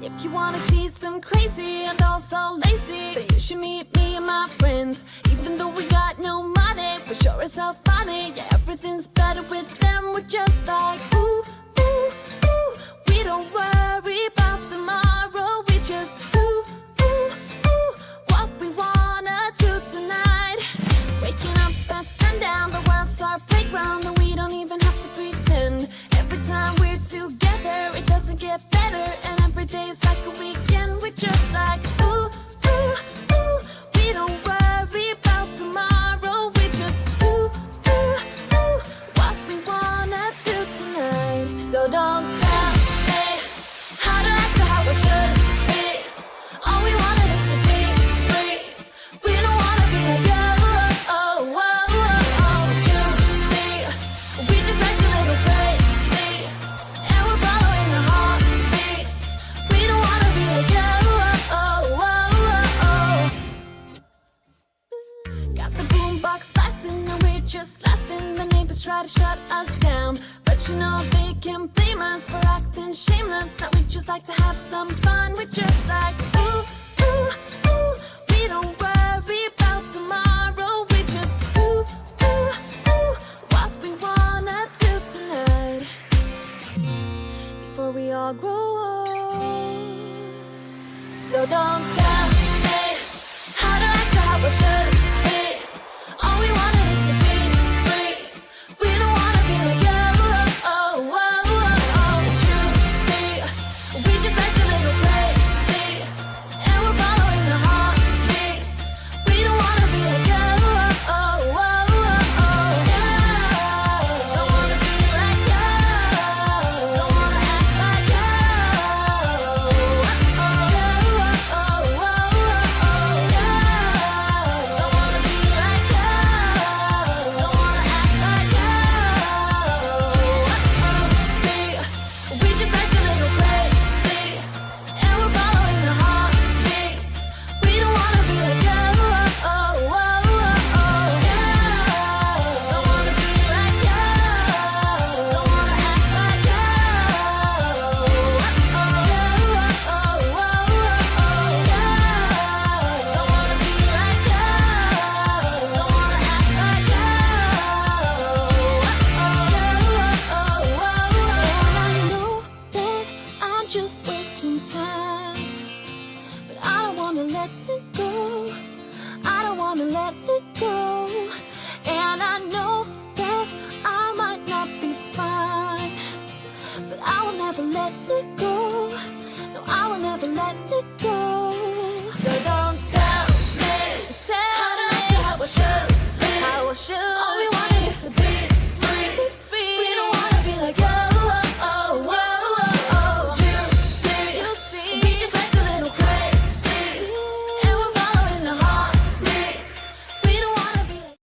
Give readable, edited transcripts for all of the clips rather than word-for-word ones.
If you wanna see some crazy and also lazy, then you should meet me and my friends. Even though we got no money, for sure as hell funny. Yeah, everything's better with them. We're just like ooh, ooh, ooh. We don't worry about tomorrow. We just do, ooh, ooh, what we wanna do tonight. Waking up at sundown, the world's our playground, and we don't even have to pretend. Every time we're together, it doesn't get better, and every day's like a weekend. We're just like ooh, ooh, ooh. We don't worry about tomorrow. We just do, ooh, ooh, what we wanna do tonight. So don't tell me how to act or how I should be. All we wanted is to be free. We don't wanna be like you. We just like a little crazy, and we're following our heartbeats. We don't wanna be like you. Got the boombox blasting and we're just laughing. The neighbors try to shut us down, but you know they can't blame us for acting shameless. Now we just like to have some fun. We're just like ooh, ooh, ooh. We don't worry about tomorrow. We just do, ooh, ooh, what we wanna do tonight. Before we all grow old. So don't tell me how to act or how I should be. All we wanted is to be free. We don't wanna be like you. You see, we just like a little crazy, and we're following our heartbeats. We don't wanna be like you. Don't wanna be like you. Don't wanna act like you. Don't wanna be like you. Don't wanna act like you. See, we just like a little crazy, and we're following our heartbeats. We don't wanna be like you. Don't wanna be like you. Don't wanna act like you. Don't wanna be like you. Don't wanna act like you. And I know that I'm just wasting time, but I don't wanna let it go. I don't wanna let it go. And I know that I might not be fine, but I will never let it go. No, I will never let it go. So don't tell me how to act or how I should be. How I should. All we wanted is to be free. We don't wanna be like you. You see, we just like a little crazy, and we're following our heartbeats. We don't wanna be like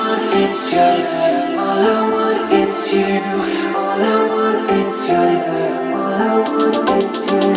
want is your love. All I want is you. All I want is your love. All I want is you.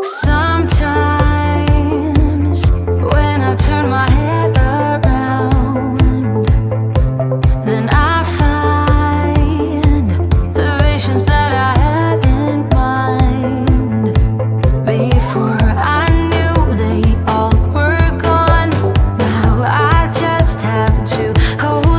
Sometimes when I turn my head around, then I find the visions that I had in mind. Before I knew they all were gone. Now I just have to hold